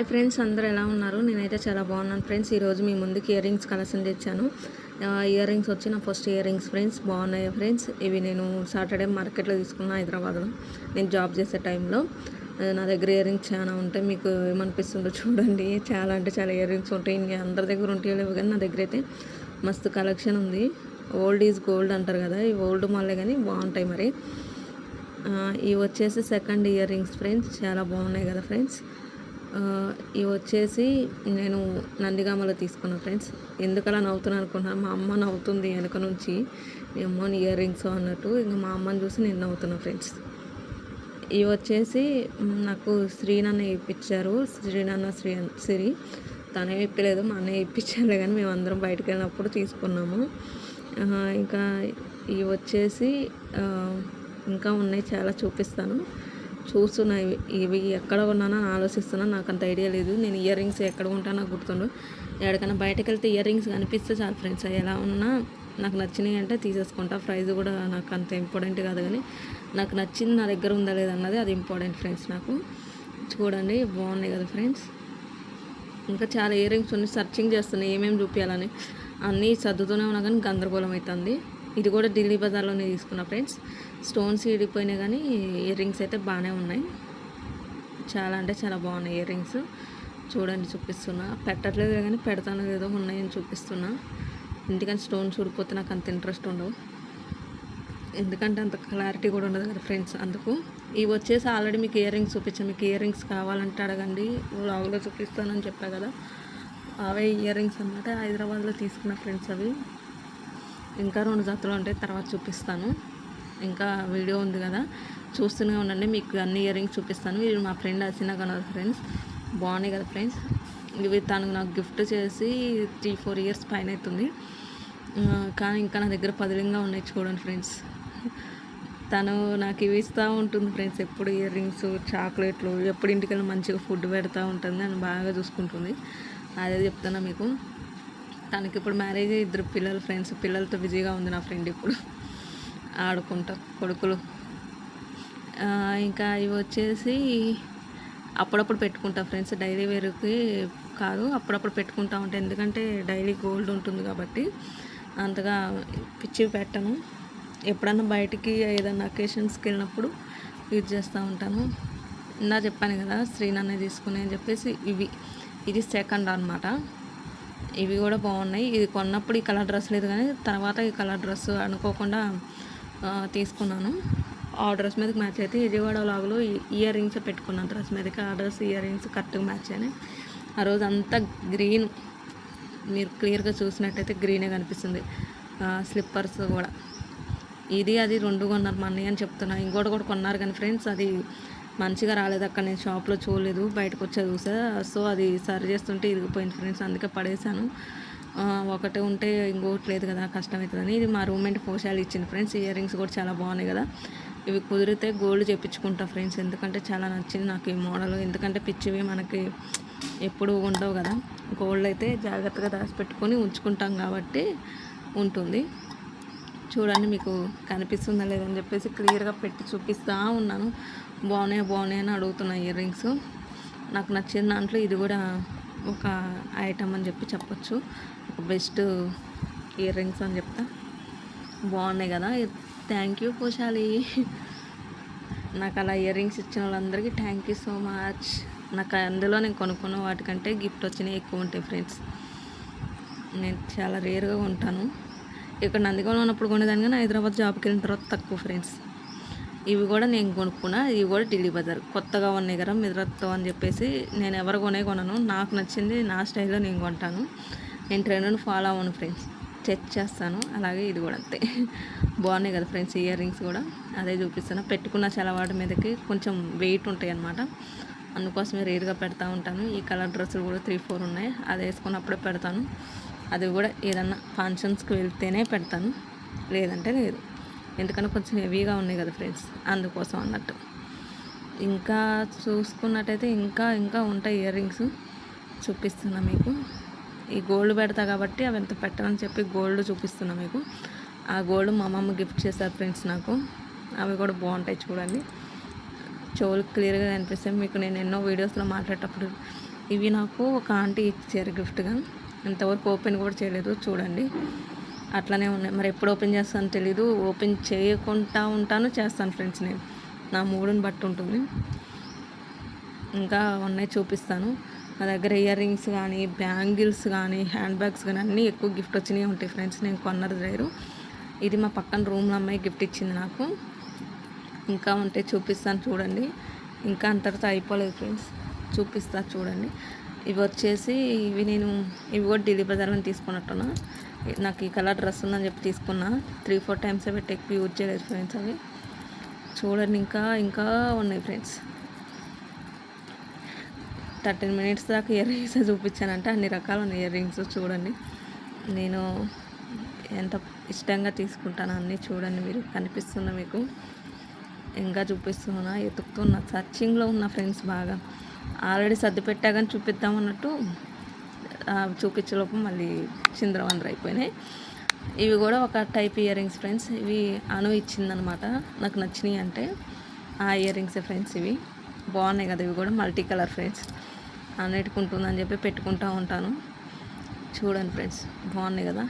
Hi friends, అందరూ ఎలా ఉన్నారు? నేనైతే చాలా బాగున్నాను ఫ్రెండ్స్. ఈరోజు మీ ముందుకి ఇయర్ రింగ్స్ కలెక్షన్ తెచ్చాను. ఇయర్ రింగ్స్ వచ్చి నా ఫస్ట్ ఇయర్ రింగ్స్ ఫ్రెండ్స్. బాగున్నాయి ఫ్రెండ్స్. ఇవి నేను సాటర్డే మార్కెట్లో తీసుకున్నా హైదరాబాద్లో, నేను జాబ్ చేసే టైంలో. నా దగ్గర ఇయర్ రింగ్స్ చాలా ఉంటాయి. మీకు ఏమనిపిస్తుందో చూడండి. చాలా అంటే చాలా ఇయర్ రింగ్స్ ఉంటాయి. ఇంకా అందరి దగ్గర ఉంటాయో లేవు, కానీ నా దగ్గర అయితే మస్తు కలెక్షన్ ఉంది. ఓల్డ్ ఈజ్ గోల్డ్ అంటారు కదా, ఈ ఓల్డ్ మాలే కానీ బాగుంటాయి. మరి ఇవి వచ్చేసి సెకండ్ ఇయర్ రింగ్స్ ఫ్రెండ్స్. చాలా బాగున్నాయి కదా ఫ్రెండ్స్. ఇవి వచ్చేసి నేను నందిగామలో తీసుకున్నా ఫ్రెండ్స్. ఎందుకలా నవ్వుతున్నాను అనుకున్నాను, మా అమ్మ నవ్వుతుంది వెనక నుంచి. మీ అమ్మని ఇయర్ రింగ్స్ అన్నట్టు, ఇంకా మా అమ్మని చూసి నేను నవ్వుతున్నా ఫ్రెండ్స్. ఇవి వచ్చేసి నాకు శ్రీనాన్న ఇప్పించారు. శ్రీనాన్న సిరి తనే ఇప్పలేదు, మా అన్నయ్య ఇప్పించాలే, కానీ మేము అందరం బయటకు వెళ్ళినప్పుడు తీసుకున్నాము. ఇంకా ఇవి వచ్చేసి ఇంకా ఉన్నాయి, చాలా చూపిస్తాను. చూస్తున్నా ఇవి ఎక్కడ కొన్నానో ఆలోచిస్తున్నాను. నాకు అంత ఐడియా లేదు. నేను ఇయర్ రింగ్స్ ఎక్కడ ఉంటానో నాకు గుర్తుండు. ఎక్కడికైనా బయటకు వెళ్తే ఇయర్ రింగ్స్ కనిపిస్తే చాలు ఫ్రెండ్స్. ఎలా ఉన్నా నాకు నచ్చినాయి అంటే తీసేసుకుంటా. ప్రైస్ కూడా నాకు అంత ఇంపార్టెంట్ కాదు, కానీ నాకు నచ్చింది నా దగ్గర ఉందా లేదన్నది అది ఇంపార్టెంట్ ఫ్రెండ్స్. నాకు చూడండి, బాగున్నాయి కదా ఫ్రెండ్స్. ఇంకా చాలా ఇయర్ రింగ్స్ ఉన్నాయి. సర్చింగ్ చేస్తున్నాయి ఏమేమి చూపించాలని. అన్నీ సర్దుతూనే ఉన్నా కానీ గందరగోళం అవుతుంది. ఇది కూడా ఢిల్లీ బజార్లోనే తీసుకున్నా ఫ్రెండ్స్. స్టోన్స్ ఇడిపోయినాయి, కానీ ఇయర్ రింగ్స్ అయితే బాగానే ఉన్నాయి. చాలా అంటే చాలా బాగున్నాయి ఇయర్ రింగ్స్. చూడండి, చూపిస్తున్నా. పెట్టట్లేదు కానీ పెడతాను ఏదో ఉన్నాయని చూపిస్తున్నా. ఎందుకంటే స్టోన్స్ ఊడిపోతే నాకు అంత ఇంట్రెస్ట్ ఉండవు, ఎందుకంటే అంత క్లారిటీ కూడా ఉండదు కదా ఫ్రెండ్స్. అందుకు ఇవి వచ్చేసి ఆల్రెడీ మీకు ఇయర్ రింగ్స్ చూపించాను. మీకు ఇయర్ రింగ్స్ కావాలంటే అడగండి, వ్లాగ్లో చూపిస్తానని చెప్పా కదా. అవే ఇయర్ రింగ్స్ అన్నమాట. హైదరాబాద్లో తీసుకున్న ఫ్రెండ్స్ అవి. ఇంకా 2 జతలు ఉంటాయి, తర్వాత చూపిస్తాను. ఇంకా వీడియో ఉంది కదా, చూస్తూనే ఉండండి. మీకు అన్ని ఇయర్ రింగ్స్ చూపిస్తాను. ఇవి మా ఫ్రెండ్ హసీనా కదా ఫ్రెండ్స్. బాగున్నాయి కదా ఫ్రెండ్స్. ఇవి తను నాకు గిఫ్ట్ చేసి 3-4 ఇయర్స్ పైన అవుతుంది, కానీ ఇంకా నా దగ్గర పదిలంగా ఉన్నాయి. చూడండి ఫ్రెండ్స్, తను నాకు ఇవి ఇస్తూ ఉంటుంది ఫ్రెండ్స్. ఎప్పుడు ఇయర్ రింగ్స్, చాక్లెట్లు, ఎప్పుడు ఇంటికెళ్ళి మంచిగా ఫుడ్ పెడతా ఉంటుంది, నన్ను బాగా చూసుకుంటుంది. అదే చెప్తున్నా మీకు. తనకి ఇప్పుడు మ్యారేజ్, 2 పిల్లలు ఫ్రెండ్స్. పిల్లలతో బిజీగా ఉంది నా ఫ్రెండ్ ఇప్పుడు, ఆడుకుంటా కొడుకులు. ఇంకా ఇవి వచ్చేసి అప్పుడప్పుడు పెట్టుకుంటా ఫ్రెండ్స్. డైలీ వేరుకి కాదు, అప్పుడప్పుడు పెట్టుకుంటా ఉంటాను. ఎందుకంటే డైలీ గోల్డ్ ఉంటుంది కాబట్టి అంతగా పిచ్చి పెట్టను. ఎప్పుడన్నా బయటికి ఏదైనా అకేషన్స్కి వెళ్ళినప్పుడు యూజ్ చేస్తూ ఉంటాను. ఇందా చెప్పాను కదా శ్రీనాన్నే తీసుకుని అని చెప్పేసి. ఇది సెకండ్ అనమాట. ఇవి కూడా బాగున్నాయి. ఇది కొన్నప్పుడు ఈ కలర్ డ్రెస్ లేదు, కానీ తర్వాత ఈ కలర్ డ్రెస్ అనుకోకుండా తీసుకున్నాను. ఆ డ్రెస్ మీదకి మ్యాచ్ అయితే విజయవాడ వ్లాగ్లో ఇయర్ రింగ్స్ పెట్టుకున్నాను డ్రెస్ మీదకి. ఆ డ్రెస్ ఇయర్ రింగ్స్ కరెక్ట్గా మ్యాచ్ అయినాయి. ఆ రోజు అంతా గ్రీన్, మీరు క్లియర్గా చూసినట్టయితే గ్రీనే కనిపిస్తుంది. స్లిప్పర్స్ కూడా ఇది అది 2 కొన్నారు మా అన్నయ్య అని చెప్తున్నా. ఇంకోటి కూడా కొన్నారు, కానీ ఫ్రెండ్స్ అది మంచిగా రాలేదు. అక్కడ నేను షాప్లో చూడలేదు, బయటకు వచ్చే చూసా. సో అది సరి చేస్తుంటే ఇరిగిపోయింది ఫ్రెండ్స్, అందుకే పడేశాను. ఒకటి ఉంటే ఇంకోటి లేదు కదా, కష్టమవుతుందని. ఇది మా రూమ్మేట్ పోషాలు ఇచ్చింది ఫ్రెండ్స్. ఇయర్ రింగ్స్ కూడా చాలా బాగున్నాయి కదా. ఇవి కుదిరితే గోల్డ్ చేయించుకుంటా ఫ్రెండ్స్, ఎందుకంటే చాలా నచ్చింది నాకు ఈ మోడల్. ఎందుకంటే పిచ్చివి మనకి ఎప్పుడు ఉండవు కదా. గోల్డ్ అయితే జాగ్రత్తగా దాచిపెట్టుకొని ఉంచుకుంటాం కాబట్టి ఉంటుంది. చూడండి, మీకు కనిపిస్తుందా లేదని చెప్పేసి క్లియర్గా పెట్టి చూపిస్తూ ఉన్నాను. బాగున్నాయి అని అడుగుతున్నా ఇయర్ రింగ్స్. నాకు నచ్చిన దాంట్లో ఇది కూడా ఒక ఐటమ్ అని చెప్పొచ్చు. ఒక బెస్ట్ ఇయర్ రింగ్స్ అని చెప్తా. బాగున్నాయి కదా. Thank you Poshali. నాకు అలా ఇయర్ రింగ్స్ ఇచ్చిన వాళ్ళందరికీ థ్యాంక్ యూ సో మచ్. నాకు అందులో నేను కొనుక్కున్న వాటికంటే గిఫ్ట్ వచ్చినాయి ఎక్కువ ఉంటాయి ఫ్రెండ్స్. నేను చాలా రేర్గా ఉంటాను. ఇక్కడ నందిగామలో ఉన్నప్పుడు కొనేదాన్ని, కానీ హైదరాబాద్ జాబ్కి వెళ్ళిన తర్వాత తక్కువ ఫ్రెండ్స్. ఇవి కూడా నేను కొనుక్కున్నా. ఇవి కూడా ఢిల్లీ బజార్ కొత్తగా ఉన్నాయి కదా, మిద్రత్తో అని చెప్పేసి. నేను ఎవరు కొనను, నాకు నచ్చింది నా స్టైల్లో నేను కొంటాను. నేను ట్రెండ్ని ఫాలో అవ్వను ఫ్రెండ్స్, చెక్ చేస్తాను. అలాగే ఇది కూడా అంతే. బాగున్నాయి కదా ఫ్రెండ్స్ ఇయర్ రింగ్స్ కూడా. అదే చూపిస్తాను. పెట్టుకున్న చాలా వాటి మీదకి కొంచెం వెయిట్ ఉంటాయి అన్నమాట, అందుకోసమే రేర్గా పెడతా ఉంటాను. ఈ కలర్ డ్రెస్సులు కూడా 3-4 ఉన్నాయి, అది వేసుకున్నప్పుడే పెడతాను. అది కూడా ఏదన్నా ఫంక్షన్స్కి వెళ్తేనే పెడతాను, లేదంటే లేదు. ఎందుకంటే కొంచెం హెవీగా ఉన్నాయి కదా ఫ్రెండ్స్, అందుకోసం అన్నట్టు. ఇంకా చూసుకున్నట్టయితే ఇంకా ఉంటాయి ఇయర్ రింగ్స్, చూపిస్తున్నా మీకు. ఈ గోల్డ్ పెడతా కాబట్టి అవి ఎంత పెట్టాలని చెప్పి గోల్డ్ చూపిస్తున్నా మీకు. ఆ గోల్డ్ మా అమ్మమ్మ గిఫ్ట్ చేశారు ఫ్రెండ్స్ నాకు. అవి కూడా బాగుంటాయి చూడండి. చెవులు క్లియర్గా కనిపిస్తాయి మీకు. నేను ఎన్నో వీడియోస్లో మాట్లాడేటప్పుడు ఇవి నాకు ఒక ఆంటీ ఇచ్చారు గిఫ్ట్గా. ఇంతవరకు ఓపెన్ కూడా చేయలేదు. చూడండి అట్లనే ఉన్నాయి. మరి ఎప్పుడు ఓపెన్ చేస్తానో తెలీదు. ఓపెన్ చేయకుండా ఉంటాను, చేస్తాను ఫ్రెండ్స్. నేను నా మూడుని బట్టి ఉంటుంది. ఇంకా ఉన్నాయి, చూపిస్తాను. నా దగ్గర ఇయర్ రింగ్స్ కానీ, బ్యాంగిల్స్ కానీ, హ్యాండ్ బ్యాగ్స్ కానీ అన్నీ ఎక్కువ గిఫ్ట్ వచ్చినాయి ఉంటాయి ఫ్రెండ్స్. నేను కొన్నది లేరు. ఇది మా పక్కన రూమ్లో అమ్మాయి గిఫ్ట్ ఇచ్చింది నాకు. ఇంకా ఉంటే చూపిస్తాను చూడండి. ఇంకా అంతటితో అయిపోలేదు ఫ్రెండ్స్, చూపిస్తా చూడండి. ఇవి వచ్చేసి ఇవి కూడా ఢిల్లీ బజార్లో తీసుకున్నట్టున్నా. నాకు ఈ కలర్ డ్రెస్ ఉందని చెప్పి తీసుకున్నా. 3-4 టైమ్స్ పెట్టి ఎక్కువ యూజ్ చేయలేదు ఫ్రెండ్స్. అవి చూడండి. ఇంకా ఉన్నాయి ఫ్రెండ్స్. 13 మినిట్స్ దాకా ఇయర్ రింగ్స్ చూపించానంటే అన్ని రకాల ఉన్నాయి ఇయర్ రింగ్స్. చూడండి నేను ఎంత ఇష్టంగా తీసుకుంటాను అన్నీ. చూడండి మీరు, కనిపిస్తున్నా మీకు. ఇంకా చూపిస్తున్నా, ఎతుకుతున్నా, సర్చింగ్లో ఉన్న ఫ్రెండ్స్. బాగా ఆల్రెడీ సర్ది పెట్టా కానీ చూపిద్దామన్నట్టు చూపించేలోపు మళ్ళీ చిందరవందర అయిపోయినాయి. ఇవి కూడా ఒక టైప్ ఇయర్ రింగ్స్ ఫ్రెండ్స్. ఇవి ఇచ్చిందనమాట, నాకు నచ్చినాయి అంటే ఆ ఇయర్ రింగ్సే ఫ్రెండ్స్. ఇవి బాగున్నాయి కదా. ఇవి కూడా మల్టీ కలర్ ఫ్రెండ్స్. అన్నిటికి ఉంటుందని చెప్పి పెట్టుకుంటూ ఉంటాను. చూడండి ఫ్రెండ్స్, బాగున్నాయి కదా.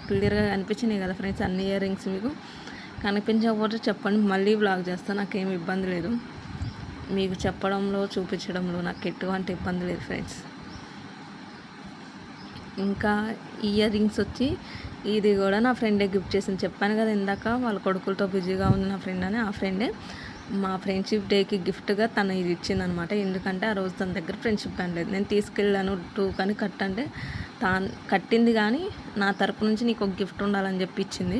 క్లియర్గా కనిపించినాయి కదా ఫ్రెండ్స్ అన్ని ఇయర్ రింగ్స్. మీకు కనిపించకపోతే చెప్పండి, మళ్ళీ బ్లాగ్ చేస్తాను. నాకేమి ఇబ్బంది లేదు. మీకు చెప్పడంలో చూపించడంలో నాకు ఎటువంటి ఇబ్బంది లేదు ఫ్రెండ్స్. ఇంకా ఇయర్ రింగ్స్ వచ్చి ఇది కూడా నా ఫ్రెండే గిఫ్ట్ చేసింది. చెప్పాను కదా ఇందాక, వాళ్ళ కొడుకులతో బిజీగా ఉంది నా ఫ్రెండ్ అని. ఆ ఫ్రెండే మా ఫ్రెండ్షిప్ డేకి గిఫ్ట్గా తను ఇది ఇచ్చిందనమాట. ఎందుకంటే ఆ రోజు తన దగ్గర ఫ్రెండ్షిప్ బ్యాండ్ లేదు. నేను తీసుకెళ్ళాను 2 కానీ కట్టంటే కట్టింది, కానీ నా తరపు నుంచి నీకు ఒక గిఫ్ట్ ఉండాలని చెప్పి ఇచ్చింది.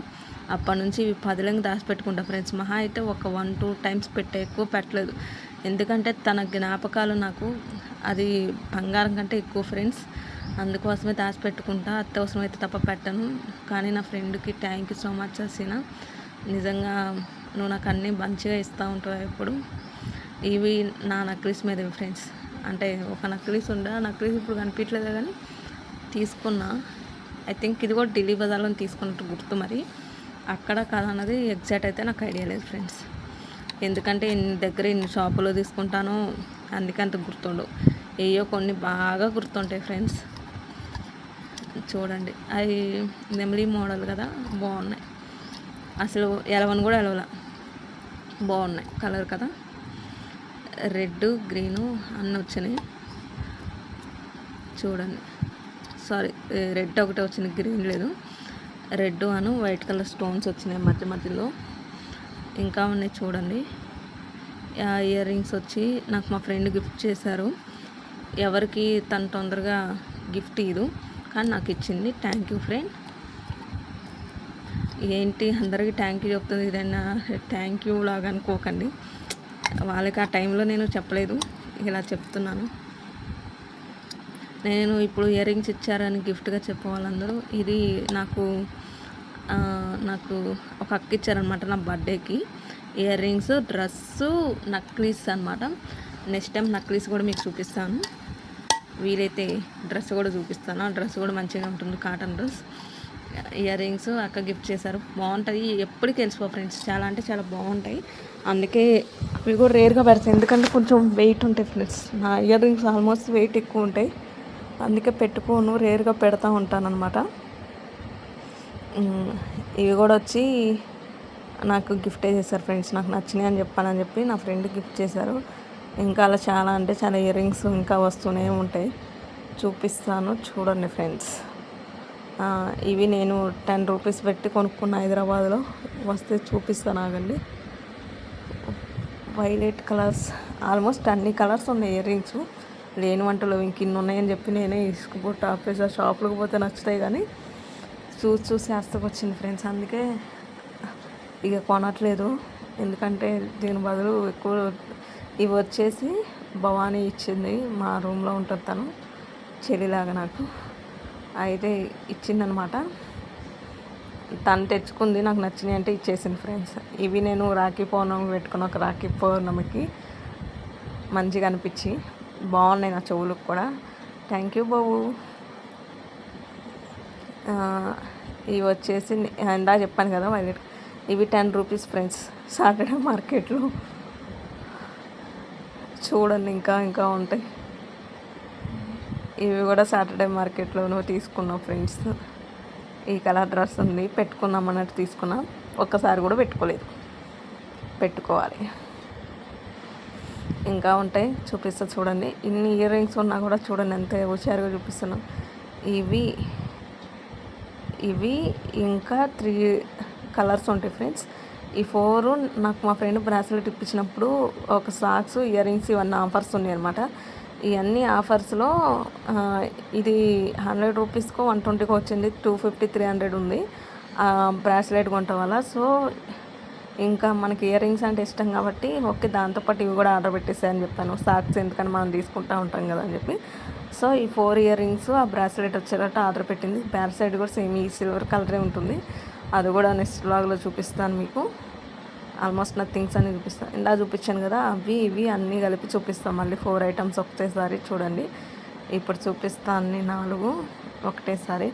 అప్పటి నుంచి ఇవి 10 దాచిపెట్టుకుంటా ఫ్రెండ్స్. మహా అయితే ఒక 1-2 టైమ్స్ పెట్టే, ఎక్కువ పెట్టలేదు. ఎందుకంటే తన జ్ఞాపకాలు నాకు అది బంగారం కంటే ఎక్కువ ఫ్రెండ్స్. అందుకోసమే దాచిపెట్టుకుంటా. అత్యవసరం అయితే తప్ప పెట్టను. కానీ నా ఫ్రెండ్కి థ్యాంక్ యూ సో మచ్ హసీన. నిజంగా నువ్వు నాకు అన్నీ మంచిగా ఇస్తూ ఉంటావు ఎప్పుడు. ఇవి నా నక్లీస్ మీద ఫ్రెండ్స్. అంటే ఒక నక్లీస్ ఉండే, ఆ నక్లీస్ ఇప్పుడు కనిపించలేదు కానీ తీసుకున్నా. ఐ థింక్ ఇది కూడా ఢిల్లీ బజార్లో తీసుకున్నట్టు గుర్తు. మరి అక్కడ కాదన్నది ఎగ్జాక్ట్ అయితే నాకు ఐడియా లేదు ఫ్రెండ్స్. ఎందుకంటే ఇన్ని షాపులో తీసుకుంటాను, అందుకే అంత గుర్తుండవు. ఏయో కొన్ని బాగా గుర్తుంటాయి ఫ్రెండ్స్. చూడండి, అవి నెమలి మోడల్ కదా, బాగున్నాయి. అసలు ఎలవని కూడా ఎలవల, బాగున్నాయి కలర్ కదా. రెడ్ గ్రీను అన్నీ వచ్చినాయి. చూడండి, సారీ, రెడ్ ఒకటే వచ్చింది, గ్రీన్ లేదు. రెడ్ వైట్ కలర్ స్టోన్స్ వచ్చినాయి మధ్యలో. ఇంకా ఉన్నాయి చూడండి. ఆ ఇయర్ రింగ్స్ వచ్చి నాకు మా ఫ్రెండ్ గిఫ్ట్ చేశారు. ఎవరికి తను తొందరగా గిఫ్ట్ ఇదు, కానీ నాకు ఇచ్చింది. Thank you friend. ఏంటి అందరికీ థ్యాంక్ యూ చెప్తుంది, ఇదైనా థ్యాంక్ యూ లాగా అనుకోకండి. వాళ్ళకి ఆ టైంలో నేను చెప్పలేదు, ఇలా చెప్తున్నాను. నేను ఇప్పుడు ఇయర్ రింగ్స్ ఇచ్చారని గిఫ్ట్గా చెప్పేవాళ్ళందరూ. ఇది నాకు ఒక అక్క ఇచ్చారనమాట నా బర్త్డేకి. ఇయర్ రింగ్స్, డ్రెస్సు, నక్లీస్ అనమాట. నెక్స్ట్ టైం నక్లీస్ కూడా మీకు చూపిస్తాను. వీలైతే డ్రెస్ కూడా చూపిస్తాను. ఆ డ్రెస్ కూడా మంచిగా ఉంటుంది, కాటన్ డ్రెస్. ఇయర్ రింగ్స్ అక్క గిఫ్ట్ చేశారు, బాగుంటుంది. ఎప్పటికీ తెలిసిపో ఫ్రెండ్స్, చాలా అంటే చాలా బాగుంటాయి. అందుకే అవి కూడా రేర్గా పెడతాయి, ఎందుకంటే కొంచెం వెయిట్ ఉంటాయి ఫ్రెండ్స్. నా ఇయర్ రింగ్స్ ఆల్మోస్ట్ వెయిట్ ఎక్కువ ఉంటాయి, అందుకే పెట్టుకోను, రేర్గా పెడతా ఉంటాను అనమాట. ఇవి కూడా వచ్చి నాకు గిఫ్ట్ చేశారు ఫ్రెండ్స్. నాకు నచ్చినాయి అని చెప్పి నా ఫ్రెండ్ గిఫ్ట్ చేశారు. ఇంకా అలా చాలా అంటే చాలా ఇయర్ రింగ్స్ ఇంకా వస్తూనే ఉంటాయి, చూపిస్తాను చూడండి ఫ్రెండ్స్. ఇవి నేను 10 రూపీస్ పెట్టి కొనుక్కున్న హైదరాబాద్లో, వస్తే చూపిస్తాను ఆగండి. వైలెట్ కలర్స్, ఆల్మోస్ట్ అన్ని కలర్స్ ఉన్నాయి ఇయర్ రింగ్స్. లేని వంటలు ఇంక ఇన్ని ఉన్నాయని చెప్పి నేనే ఇసుకుపోతే ఆపేసి ఆ షాపులకు పోతే నచ్చుతాయి, కానీ చూసి వచ్చింది ఫ్రెండ్స్. అందుకే ఇక కొనట్లేదు, ఎందుకంటే దీని బదులు ఎక్కువ ఇవి వచ్చేసి భవానీ ఇచ్చింది. మా రూమ్లో ఉంటుంది తను, చెల్లిలాగా నాకు. అయితే ఇచ్చిందనమాట, తను తెచ్చుకుంది, నాకు నచ్చినాయి అంటే ఇచ్చేసింది ఫ్రెండ్స్. ఇవి నేను రాఖీ పౌర్ణమి పెట్టుకున్న, ఒక రాఖీ పౌర్ణమికి మంచిగా అనిపించి బాగున్నాయి నా చెవులకు కూడా. థ్యాంక్ యూ బాబు. ఇవి వచ్చేసి ఇందా చెప్పాను కదా వైలెట్, ఇవి 10 రూపీస్ ఫ్రెండ్స్, సాటర్డే మార్కెట్లో. చూడండి ఇంకా ఉంటాయి. ఇవి కూడా సాటర్డే మార్కెట్లోనూ తీసుకున్నాం ఫ్రెండ్స్. ఈ కలర్ డ్రెస్ ఉంది, పెట్టుకుందాం అన్నట్టు తీసుకున్నా, ఒక్కసారి కూడా పెట్టుకోలేదు. పెట్టుకోవాలి. ఇంకా ఉంటాయి, చూపిస్తా చూడండి. ఇన్ని ఇయర్ రింగ్స్ ఉన్నా కూడా చూడండి ఎంత హుషారుగా చూపిస్తున్నాం. ఇవి ఇవి ఇంకా 3 కలర్స్ ఉంటాయి ఫ్రెండ్స్. ఈ 4 నాకు మా ఫ్రెండ్ బ్రాస్లెట్ ఇప్పించినప్పుడు ఒక సాక్స్, ఇయర్ రింగ్స్ ఇవన్నీ ఆఫర్స్ ఉన్నాయి అనమాట. ఇవన్నీ ఆఫర్స్లో ఇది 100 రూపీస్కో 120కో వచ్చింది. 250, 300 ఉంది బ్రాస్లెట్ కొనటం వల్ల. సో ఇంకా మనకి ఇయర్ రింగ్స్ అంటే ఇష్టం కాబట్టి ఓకే, దాంతోపాటు ఇవి కూడా ఆర్డర్ పెట్టేసాయని చెప్పాను. సాక్స్ ఎందుకని మనం తీసుకుంటూ ఉంటాం కదా అని చెప్పి. సో ఈ 4 ఇయర్ రింగ్స్ ఆ బ్రాస్లెట్ వచ్చేటట్టు ఆర్డర్ పెట్టింది. బ్రాస్లెట్ కూడా సేమ్ ఈ సిల్వర్ కలరే ఉంటుంది. అది కూడా నెక్స్ట్ వ్లాగ్లో చూపిస్తాను మీకు. ఆల్మోస్ట్ నా థింగ్స్ అన్నీ చూపిస్తాను. ఇందా చూపించాను కదా, అవి ఇవి అన్నీ కలిపి చూపిస్తాను. మళ్ళీ 4 ఐటమ్స్ ఒకటేసారి చూడండి. ఇప్పుడు చూపిస్తాను అన్ని 4 ఒకటేసారి,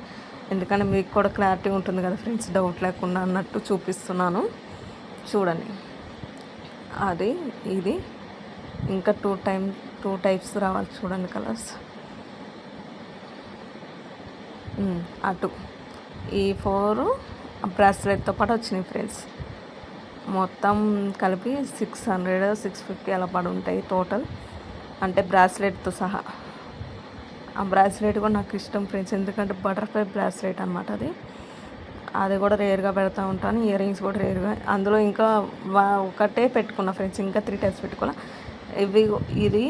ఎందుకంటే మీకు కూడా క్లారిటీ ఉంటుంది కదా ఫ్రెండ్స్, డౌట్ లేకుండా అన్నట్టు చూపిస్తున్నాను. చూడండి, అది ఇది ఇంకా 2 టైప్స్ రావాలి చూడండి కలర్స్. అటు ఈ 4 బ్రాస్లెట్తో పాటు వచ్చినాయి ఫ్రెండ్స్. మొత్తం కలిపి 600, 650 అలా పడి ఉంటాయి టోటల్, అంటే బ్రాస్లెట్తో సహా. ఆ బ్రాస్లెట్ కూడా నాకు ఇష్టం ఫ్రెండ్స్, ఎందుకంటే బటర్ఫ్లై బ్రాస్లెట్ అనమాట అది కూడా రేర్గా పెడతా ఉంటాను. ఇయర్ రింగ్స్ కూడా రేర్గా, అందులో ఇంకా ఒకటే పెట్టుకున్నా ఫ్రెండ్స్, ఇంకా 3 టైప్స్ పెట్టుకున్నా. ఇది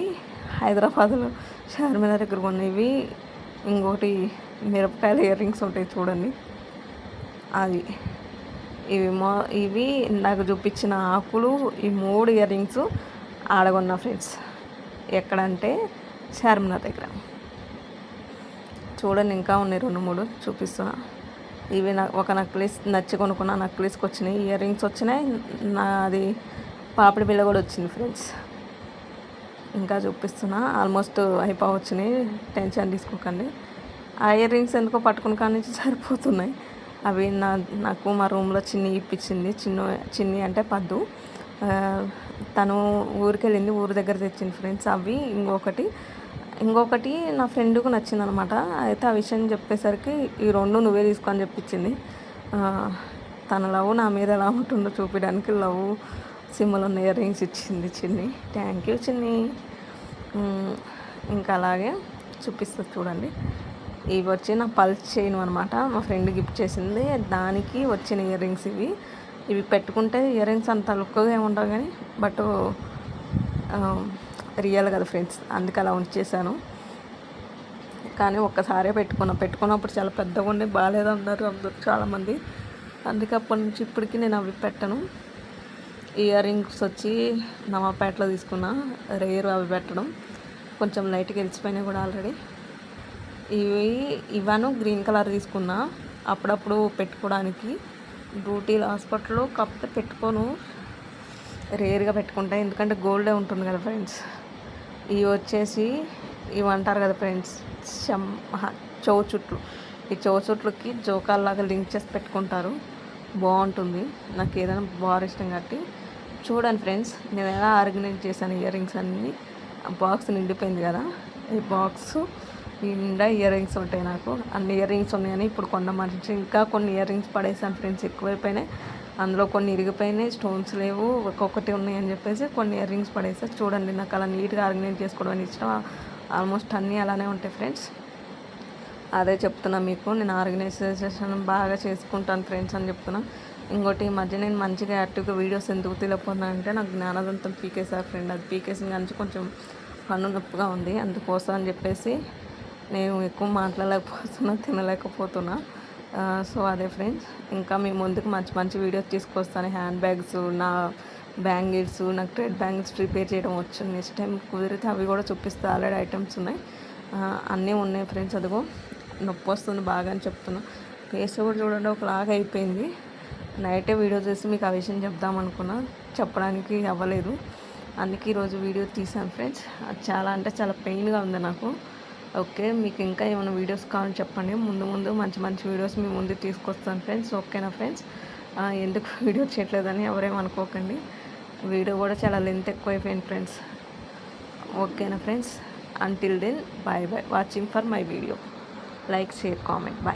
హైదరాబాద్లో చార్మినార్ దగ్గర కొన్న ఇవి. ఇంకోటి మిరపకాయల ఇయర్ రింగ్స్ ఉంటాయి చూడండి, అవి ఇవి నాకు చూపించిన ఆకులు. ఈ 3 ఇయర్ రింగ్స్ ఆడగొన్నా ఫ్రెండ్స్. ఎక్కడంటే చార్మినార్ దగ్గర. చూడండి, ఇంకా ఉన్నాయి 2-3 చూపిస్తున్నా. ఇవి ఒక నెక్లెస్ నచ్చి కొనుక్కున్న నెక్లెస్కి వచ్చినాయి, ఇయర్ రింగ్స్ వచ్చినాయి, నాది పాపిడి బిళ్ళ కూడా వచ్చింది ఫ్రెండ్స్. ఇంకా చూపిస్తున్నా, ఆల్మోస్ట్ అయిపోవచ్చినాయి, టెన్షన్ తీసుకోకండి. ఆ ఇయర్ రింగ్స్ ఎందుకో పట్టుకుని కాడి నుంచి సరిపోతున్నాయి. అవి నాకు మా రూమ్లో చిన్ని ఇప్పించింది. చిన్ని అంటే పద్దు, తను ఊరికి వెళ్ళింది, ఊరి దగ్గర తెచ్చింది ఫ్రెండ్స్. అవి ఇంకొకటి నా ఫ్రెండ్కు నచ్చింది అనమాట. అయితే ఆ విషయం చెప్పేసరికి ఈ 2 నువ్వే తీసుకొని చెప్పించింది. తన లవ్ నా మీద ఎలా ఉంటుందో చూపించడానికి లవ్ సింబల్ ఉన్న ఇయర్ రింగ్స్ ఇచ్చింది చిన్ని. థ్యాంక్ యూ చిన్ని. ఇంకా అలాగే చూపిస్తుంది చూడండి. ఇవి వచ్చి నా పల్స్ చైన్ అనమాట, మా ఫ్రెండ్ గిఫ్ట్ చేసింది. దానికి వచ్చిన ఇయర్ రింగ్స్ ఇవి పెట్టుకుంటే ఇయర్ రింగ్స్ అంత లుక్గా ఏముండవు కానీ, బట్ రియల్ కదా ఫ్రెండ్స్, అందుకే అలా ఉంచేసాను. కానీ ఒక్కసారే పెట్టుకున్నప్పుడు చాలా పెద్దగా ఉండి బాగాలేదన్నారు అందరు చాలామంది. అందుకే అప్పటి నుంచి ఇప్పటికీ నేను అవి పెట్టను. ఇయర్ రింగ్స్ వచ్చి నవాపేటలో తీసుకున్నా, రేరు అవి పెట్టడం, కొంచెం లైట్గా వెలిసిపోయినాయి కూడా ఆల్రెడీ. ఇవను గ్రీన్ కలర్ తీసుకున్నా అప్పుడప్పుడు పెట్టుకోవడానికి. డ్యూటీలో హాస్పిటల్లో కాకపోతే పెట్టుకోను, రేర్గా పెట్టుకుంటా, ఎందుకంటే గోల్డే ఉంటుంది కదా ఫ్రెండ్స్. ఇవి వచ్చేసి ఇవి అంటారు కదా ఫ్రెండ్స్, చెవు చుట్లు. ఈ చెవు చుట్లకి జోకాల్లాగా లింక్ చేసి పెట్టుకుంటారు, బాగుంటుంది. నాకు ఏదైనా బాగా ఇష్టం కాబట్టి. చూడండి ఫ్రెండ్స్, నేను ఎలా ఆర్గనైజ్ చేశాను ఇయర్ రింగ్స్ అన్నీ. బాక్స్ నిండిపోయింది కదా, ఈ బాక్స్ నిండా ఇయర్ రింగ్స్ ఉంటాయి. నాకు అన్ని ఇయర్ రింగ్స్ ఉన్నాయని ఇప్పుడు కొన్న మనిషి ఇంకా కొన్ని ఇయర్ రింగ్స్ పడేసాను ఫ్రెండ్స్, ఎక్కువైపోయినాయి. అందులో కొన్ని ఇరిగిపోయినాయి, స్టోన్స్ లేవు, ఒక్కొక్కటి ఉన్నాయని చెప్పేసి కొన్ని ఇయర్ రింగ్స్ పడేసా. చూడండి, నాకు అలా నీట్గా ఆర్గనైజ్ చేసుకోవడం ఇష్టం. ఆల్మోస్ట్ అన్నీ అలానే ఉంటాయి ఫ్రెండ్స్. అదే చెప్తున్నా మీకు, నేను ఆర్గనైజేషన్ బాగా చేసుకుంటాను ఫ్రెండ్స్ అని చెప్తున్నా. ఇంకోటి, ఈ మధ్య నేను మంచిగా యాక్టివ్గా వీడియోస్ ఎందుకు తెలియకపోతున్నానంటే నాకు జ్ఞానదంతం పీకేసారు ఫ్రెండ్. అది పీకేసిన కానీ కొంచెం పన్ను నొప్పిగా ఉంది, అందుకోసం అని చెప్పేసి నేను ఎక్కువ మాట్లాడలేకపోతున్నా, తినలేకపోతున్నా. సో అదే ఫ్రెండ్స్, ఇంకా మీ ముందుకు మంచి మంచి వీడియోస్ తీసుకొస్తాను. హ్యాండ్ బ్యాగ్స్, నా బ్యాంగిల్స్, నాకు థ్రెడ్ బ్యాంగిల్స్ ప్రిపేర్ చేయడం వచ్చు. నెక్స్ట్ టైం కుదిరితే అవి కూడా చూపిస్తా. ఆల్రెడీ ఐటమ్స్ ఉన్నాయి, అన్నీ ఉన్నాయి ఫ్రెండ్స్. అదిగో నొప్పి వస్తుంది బాగా అని చెప్తున్నా. ఫేస్ కూడా చూడండి ఒకలాగా అయిపోయింది. నైటే వీడియో చేసి మీకు ఆ విషయం చెప్దామనుకున్నా, చెప్పడానికి అవ్వలేదు. అందుకే ఈరోజు వీడియో తీసాను ఫ్రెండ్స్. అది చాలా అంటే చాలా పెయిన్గా ఉంది నాకు. ఓకే, మీకు ఇంకా ఏమైనా వీడియోస్ కావాలని చెప్పండి, ముందు మంచి మంచి వీడియోస్ మీ ముందు తీసుకొస్తాను ఫ్రెండ్స్. ఓకేనా ఫ్రెండ్స్? ఎందుకు వీడియో చేయట్లేదని ఎవరేమనుకోకండి, వీడియో కూడా చాలా లెంత్ ఎక్కువైపోయింది ఫ్రెండ్స్. ఓకేనా friends? Until then, bye bye. Watching for my video. Like, share, comment. Bye.